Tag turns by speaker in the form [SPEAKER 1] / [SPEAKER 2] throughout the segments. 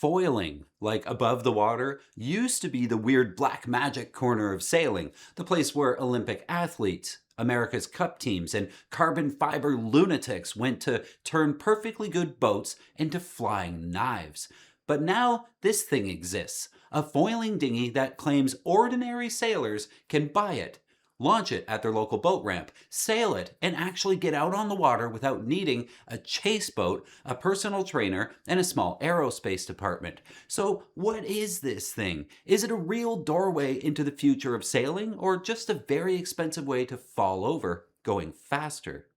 [SPEAKER 1] Foiling, like above the water, used to be the weird black magic corner of sailing, the place where Olympic athletes, America's Cup teams, and carbon fiber lunatics went to turn perfectly good boats into flying knives. But now this thing exists, a foiling dinghy that claims ordinary sailors can buy it, launch it at their local boat ramp, sail it, and actually get out on the water without needing a chase boat, a personal trainer, and a small aerospace department. So, what is this thing? Is it a real doorway into the future of sailing, or just a very expensive way to fall over going faster?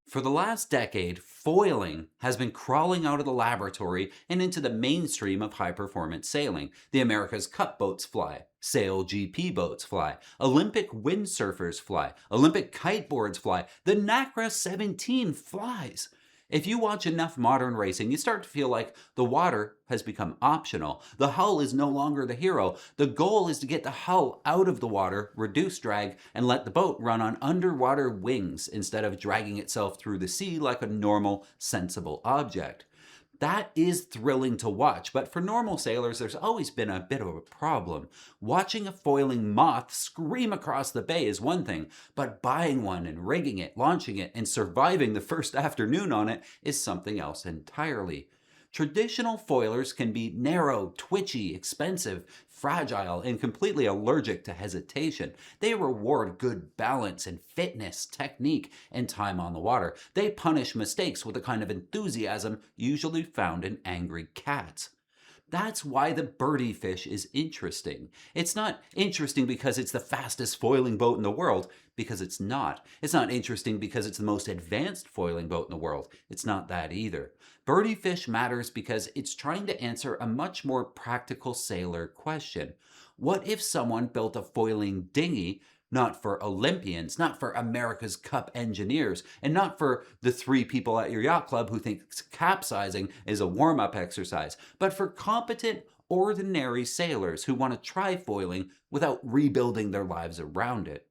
[SPEAKER 1] For the last decade, foiling has been crawling out of the laboratory and into the mainstream of high performance sailing. The America's Cup boats fly, SailGP boats fly, Olympic windsurfers fly, Olympic kiteboards fly, the NACRA 17 flies. If you watch enough modern racing, you start to feel like the water has become optional. The hull is no longer the hero. The goal is to get the hull out of the water, reduce drag, and let the boat run on underwater wings instead of dragging itself through the sea like a normal, sensible object. That is thrilling to watch, but for normal sailors, there's always been a bit of a problem. Watching a foiling moth scream across the bay is one thing, but buying one and rigging it, launching it, and surviving the first afternoon on it is something else entirely. Traditional foilers can be narrow, twitchy, expensive, fragile, and completely allergic to hesitation. They reward good balance and fitness, technique, and time on the water. They punish mistakes with a kind of enthusiasm usually found in angry cats. That's why the BirdyFish is interesting. It's not interesting because it's the fastest foiling boat in the world, because it's not. It's not interesting because it's the most advanced foiling boat in the world. It's not that either. BirdyFish matters because it's trying to answer a much more practical sailor question. What if someone built a foiling dinghy not for Olympians, not for America's Cup engineers, and not for the 3 people at your yacht club who think capsizing is a warm-up exercise, but for competent, ordinary sailors who want to try foiling without rebuilding their lives around it?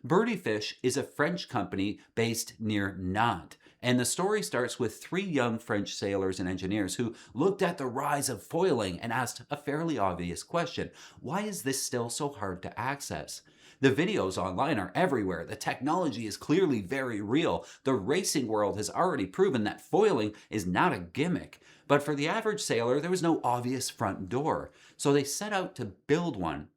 [SPEAKER 1] BirdyFish is a French company based near Nantes, and the story starts with 3 young French sailors and engineers who looked at the rise of foiling and asked a fairly obvious question: why is this still so hard to access? The videos online are everywhere. The technology is clearly very real. The racing world has already proven that foiling is not a gimmick. But for the average sailor, there was no obvious front door. So they set out to build one.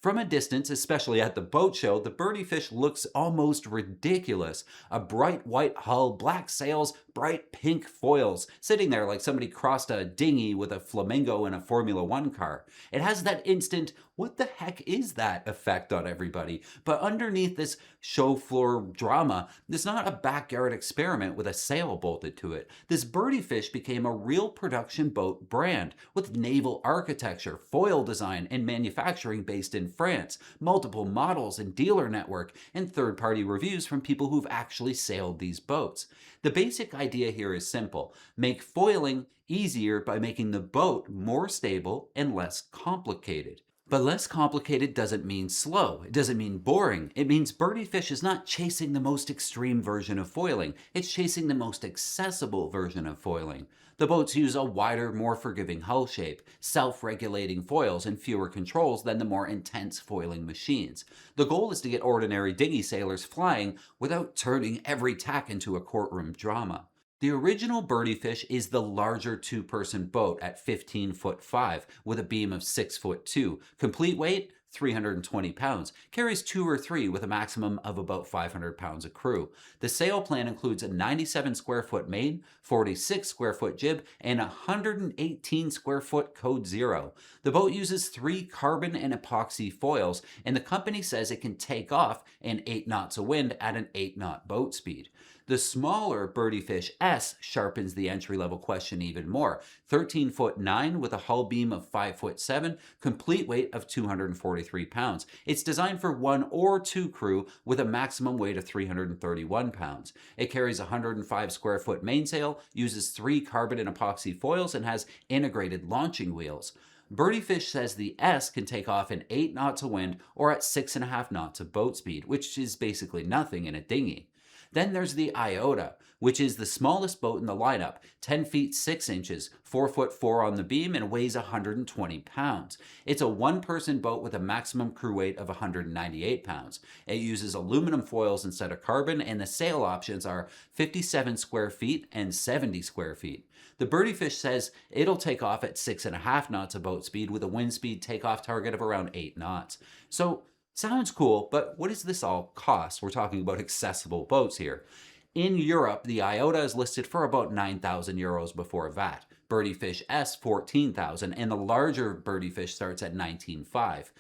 [SPEAKER 1] From a distance, especially at the boat show, the BirdyFish looks almost ridiculous. A bright white hull, black sails, bright pink foils, sitting there like somebody crossed a dinghy with a flamingo in a Formula One car. It has that instant, what the heck is that effect on everybody? But underneath this show floor drama, there's not a backyard experiment with a sail bolted to it. This BirdyFish became a real production boat brand with naval architecture, foil design, and manufacturing based in France, multiple models and dealer network, and third-party reviews from people who've actually sailed these boats. The basic idea here is simple: make foiling easier by making the boat more stable and less complicated. But less complicated doesn't mean slow. It doesn't mean boring. It means BirdyFish is not chasing the most extreme version of foiling. It's chasing the most accessible version of foiling. The boats use a wider, more forgiving hull shape, self-regulating foils, and fewer controls than the more intense foiling machines. The goal is to get ordinary dinghy sailors flying without turning every tack into a courtroom drama. The original BirdyFish is the larger 2-person boat at 15 foot 5 with a beam of 6 foot 2. Complete weight, 320 pounds. Carries 2 or 3 with a maximum of about 500 pounds of crew. The sail plan includes a 97 square foot main, 46 square foot jib, and 118 square foot code zero. The boat uses 3 carbon and epoxy foils, and the company says it can take off in 8 knots of wind at an 8-knot boat speed. The smaller BirdyFish S sharpens the entry-level question even more. 13 foot 9 with a hull beam of 5 foot 7, complete weight of 243 pounds. It's designed for 1 or 2 crew with a maximum weight of 331 pounds. It carries a 105 square foot mainsail, uses 3 carbon and epoxy foils, and has integrated launching wheels. BirdyFish says the S can take off in 8 knots of wind or at 6.5 knots of boat speed, which is basically nothing in a dinghy. Then there's the Ioda, which is the smallest boat in the lineup, 10 feet 6 inches, 4 foot 4 on the beam, and weighs 120 pounds. It's a one-person boat with a maximum crew weight of 198 pounds. It uses aluminum foils instead of carbon, and the sail options are 57 square feet and 70 square feet. The BirdyFish says it'll take off at 6.5 knots of boat speed with a wind speed takeoff target of around 8 knots. So, sounds cool, but what does this all cost? We're talking about accessible boats here. In Europe, the Ioda is listed for about 9,000 euros before VAT. BirdyFish S, 14,000, and the larger BirdyFish starts at 19,500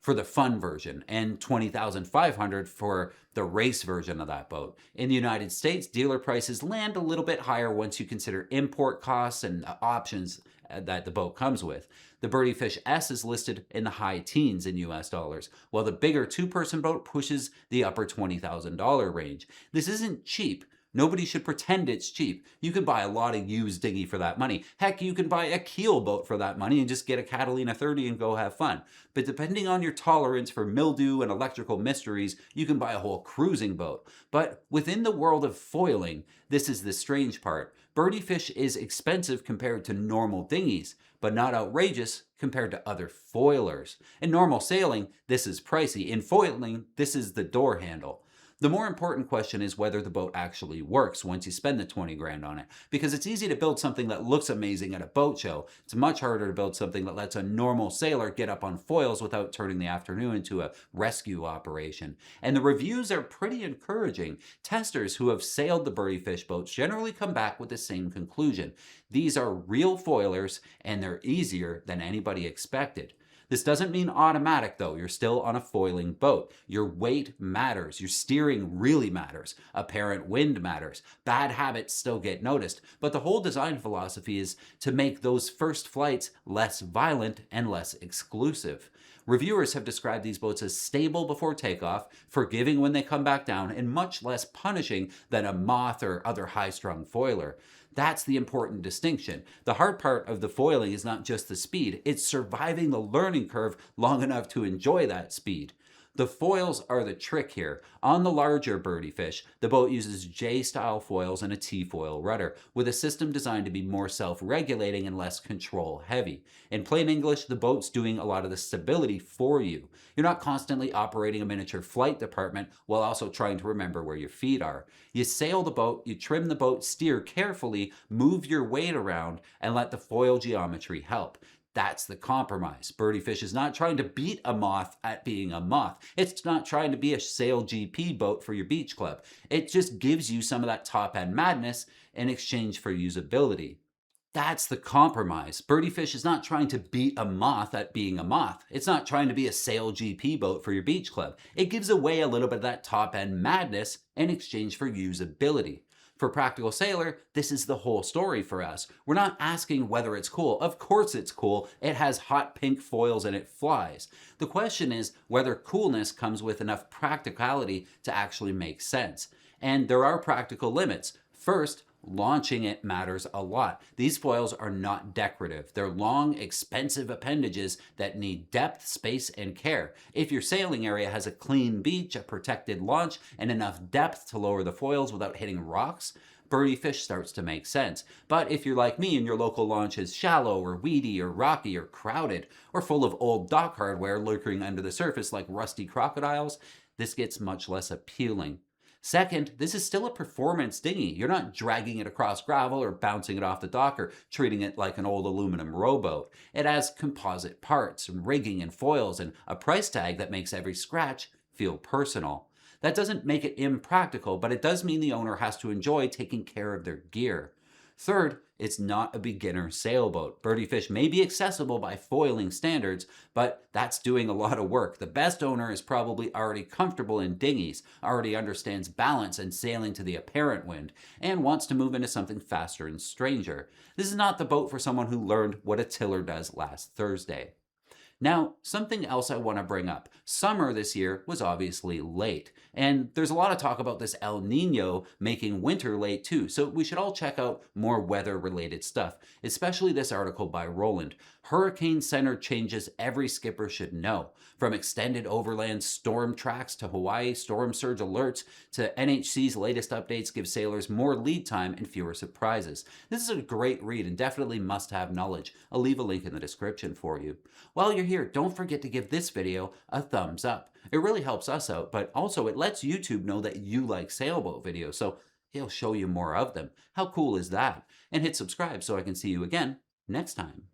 [SPEAKER 1] for the fun version and 20,500 for the race version of that boat. In the United States, dealer prices land a little bit higher once you consider import costs and options that the boat comes with. The BirdyFish S is listed in the high teens in US dollars, while the bigger two-person boat pushes the upper $20,000 range. This isn't cheap. Nobody should pretend it's cheap. You can buy a lot of used dinghy for that money. Heck, you can buy a keel boat for that money and just get a Catalina 30 and go have fun. But depending on your tolerance for mildew and electrical mysteries, you can buy a whole cruising boat. But within the world of foiling, this is the strange part. BirdyFish is expensive compared to normal dinghies, but not outrageous compared to other foilers. In normal sailing, this is pricey. In foiling, this is the door handle. The more important question is whether the boat actually works once you spend the 20 grand on it. Because it's easy to build something that looks amazing at a boat show. It's much harder to build something that lets a normal sailor get up on foils without turning the afternoon into a rescue operation. And the reviews are pretty encouraging. Testers who have sailed the BirdyFish boats generally come back with the same conclusion. These are real foilers and they're easier than anybody expected. This doesn't mean automatic though. You're still on a foiling boat. Your weight matters. Your steering really matters. Apparent wind matters. Bad habits still get noticed. But the whole design philosophy is to make those first flights less violent and less exclusive. Reviewers have described these boats as stable before takeoff, forgiving when they come back down, and much less punishing than a Moth or other high-strung foiler. That's the important distinction. The hard part of the foiling is not just the speed, it's surviving the learning curve long enough to enjoy that speed. The foils are the trick here. On the larger BirdyFish, the boat uses J-style foils and a T-foil rudder, with a system designed to be more self-regulating and less control-heavy. In plain English, the boat's doing a lot of the stability for you. You're not constantly operating a miniature flight department while also trying to remember where your feet are. You sail the boat, you trim the boat, steer carefully, move your weight around, and let the foil geometry help. That's the compromise. BirdyFish is not trying to beat a Moth at being a Moth. It's not trying to be a SailGP boat for your beach club. It just gives you some of that top-end madness in exchange for usability. That's the compromise. BirdyFish is not trying to beat a Moth at being a Moth. It's not trying to be a SailGP boat for your beach club. It gives away a little bit of that top-end madness in exchange for usability. For Practical Sailor, this is the whole story for us. We're not asking whether it's cool. Of course it's cool. It has hot pink foils and it flies. The question is whether coolness comes with enough practicality to actually make sense. And there are practical limits. First, launching it matters a lot. These foils are not decorative. They're long, expensive appendages that need depth, space, and care. If your sailing area has a clean beach, a protected launch, and enough depth to lower the foils without hitting rocks, BirdyFish starts to make sense. But if you're like me and your local launch is shallow or weedy or rocky or crowded or full of old dock hardware lurking under the surface like rusty crocodiles, this gets much less appealing. Second, this is still a performance dinghy. You're not dragging it across gravel or bouncing it off the dock or treating it like an old aluminum rowboat. It has composite parts, and rigging and foils, and a price tag that makes every scratch feel personal. That doesn't make it impractical, but it does mean the owner has to enjoy taking care of their gear. Third, it's not a beginner sailboat. BirdyFish may be accessible by foiling standards, but that's doing a lot of work. The best owner is probably already comfortable in dinghies, already understands balance and sailing to the apparent wind, and wants to move into something faster and stranger. This is not the boat for someone who learned what a tiller does last Thursday. Now, something else I want to bring up. Summer this year was obviously late, and there's a lot of talk about this El Nino making winter late too, so we should all check out more weather related stuff, especially this article by Roland. Hurricane center changes every skipper should know. From extended overland storm tracks to Hawaii storm surge alerts to NHC's latest updates give sailors more lead time and fewer surprises. This is a great read and definitely must have knowledge. I'll leave a link in the description for you. While you're here, don't forget to give this video a thumbs up. It really helps us out, but also it lets YouTube know that you like sailboat videos, so he'll show you more of them. How cool is that? And hit subscribe so I can see you again next time.